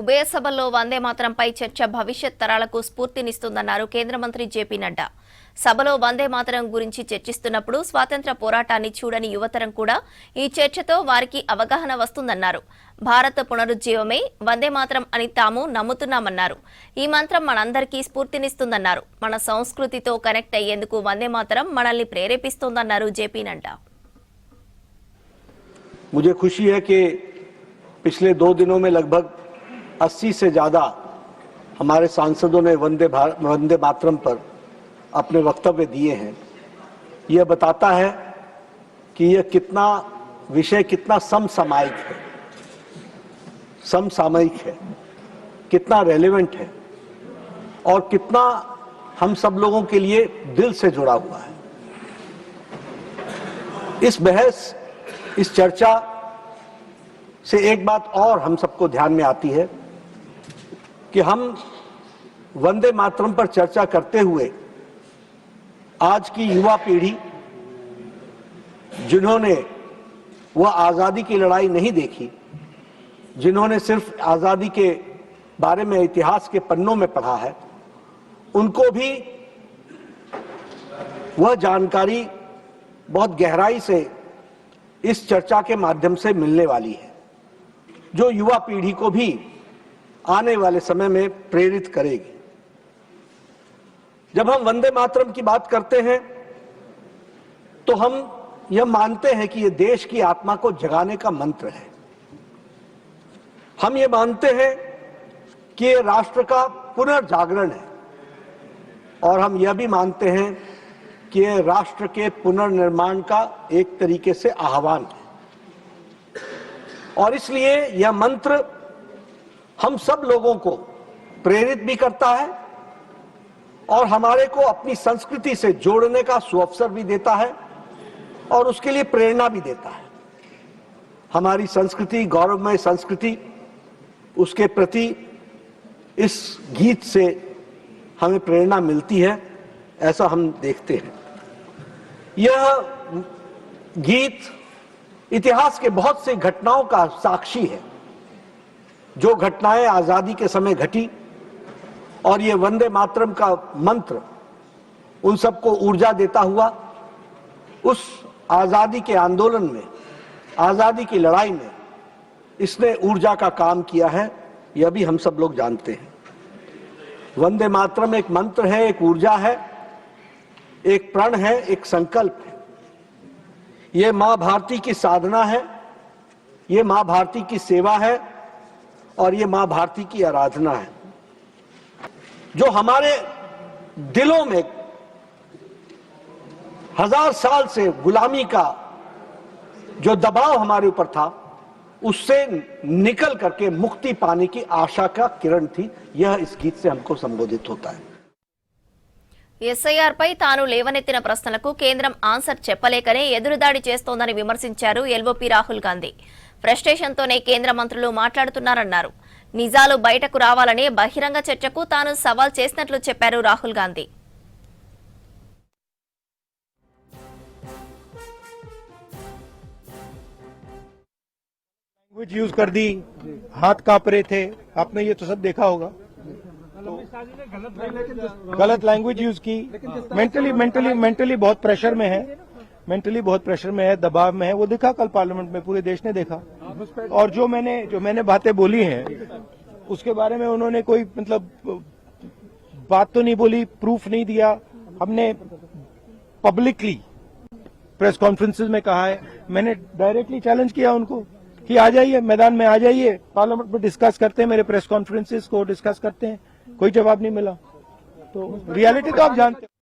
ఉభయ సభల్లో వందే మాతరంపై చర్చ భవిష్యత్ తరాలకు స్ఫూర్తినిస్తుందన్నారు కేంద్ర మంత్రి జేపీ నడ్డా. సభలో వందే మాతరం గురించి చర్చిస్తున్నప్పుడు స్వాతంత్ర్య పోరాటాన్ని చూడని యువతరం కూడా ఈ చర్చతో వారికి అవగాహన వస్తుందన్నారు. భారత పునరుజ్జీవమే వందే మాతరం అని తాము నమ్ముతున్నామన్నారు. ఈ మంత్రం మనందరికీ స్ఫూర్తినిస్తుందన్నారు. మన సంస్కృతితో కనెక్ట్ అయ్యేందుకు వందే మాతరం మనల్ని ప్రేరేపిస్తోందన్నారు జేపీ నడ్డా. मुझे खुशी है कि पिछले 2 दिनों में लगभग 80 से ज़्यादा हमारे सांसदों ने वंदे मातरम पर अपने वक्तव्य दिए हैं। यह बताता है कि यह विषय कितना समसामयिक है, कितना रेलेवेंट है और कितना हम सब लोगों के लिए दिल से जुड़ा हुआ है। इस चर्चा से एक बात और हम सबको ध्यान में आती है कि हम वंदे मातरम पर चर्चा करते हुए आज की युवा पीढ़ी जिन्होंने वह आजादी की लड़ाई नहीं देखी, जिन्होंने सिर्फ आजादी के बारे में इतिहास के पन्नों में पढ़ा है, उनको भी वह जानकारी बहुत गहराई से इस चर्चा के माध्यम से मिलने वाली है, जो युवा पीढ़ी को भी आने वाले समय में प्रेरित करेगी। जब हम वंदे मातरम की बात करते हैं तो हम यह मानते हैं कि यह देश की आत्मा को जगाने का मंत्र है। हम ये मानते हैं कि यह राष्ट्र का पुनर्जागरण है और हम यह भी मानते हैं कि यह राष्ट्र के पुनर्निर्माण का एक तरीके से आह्वान है और इसलिए यह मंत्र हम सब लोगों को प्रेरित भी करता है और हमारे को अपनी संस्कृति से जोड़ने का सुअवसर भी देता है और उसके लिए प्रेरणा भी देता है। हमारी संस्कृति, गौरवमय संस्कृति, उसके प्रति इस गीत से हमें प्रेरणा मिलती है, ऐसा हम देखते हैं। यह गीत इतिहास के बहुत सी घटनाओं का साक्षी है, जो घटनाएं आजादी के समय घटी, और ये वंदे मातरम का मंत्र उन सबको ऊर्जा देता हुआ उस आजादी के आंदोलन में, आजादी की लड़ाई में इसने ऊर्जा का काम किया है, यह भी हम सब लोग जानते हैं। वंदे मातरम एक मंत्र है, एक ऊर्जा है, एक प्रण है, एक संकल्प है। ये मां भारती की साधना है, ये मां भारती की सेवा है और ये मां भारती की आराधना है, जो हमारे दिलों में 1000 साल से गुलामी का जो दबाव हमारे ऊपर था, उससे निकल करके मुक्ति पाने की आशा का किरण थी। यह इस गीत से हमको संबोधित होता है। ఎస్ఐఆర్ పై తాను లేవనెత్తిన ప్రశ్నలకు కేంద్రం ఆన్సర్ చెప్పలేకనే ఎదురుదాడి చేస్తోందని విమర్శించారు ఎల్ఓపీ రాహుల్ గాంధీ. ఫ్రస్ట్రేషన్తోనే కేంద్ర మంత్రులు మాట్లాడుతున్నారన్నారు. నిజాలు బయటకు రావాలనే బహిరంగ చర్చకు తాను సవాల్ చేసినట్లు చెప్పారు రాహుల్ గాంధీ. लैंग्वेज यूज कर दी, हाथ कांप रहे थे, आपने ये तो सब देखा होगा। गलत लैंग्वेज यूज की, मेंटली बहुत प्रेशर में है, दबाव में है। वो देखा कल पार्लियामेंट में, पूरे देश ने देखा। और जो मैंने बातें बोली हैं उसके बारे में उन्होंने कोई बात तो नहीं बोली, प्रूफ नहीं दिया। हमने पब्लिकली प्रेस कॉन्फ्रेंसेस में कहा है, मैंने डायरेक्टली चैलेंज किया उनको कि आ जाइए, मैदान में आ जाइए, पार्लियामेंट में डिस्कस करते हैं, मेरे प्रेस कॉन्फ्रेंसेस को डिस्कस करते हैं। कोई जवाब नहीं मिला। तो रियलिटी तो आप जानते हैं।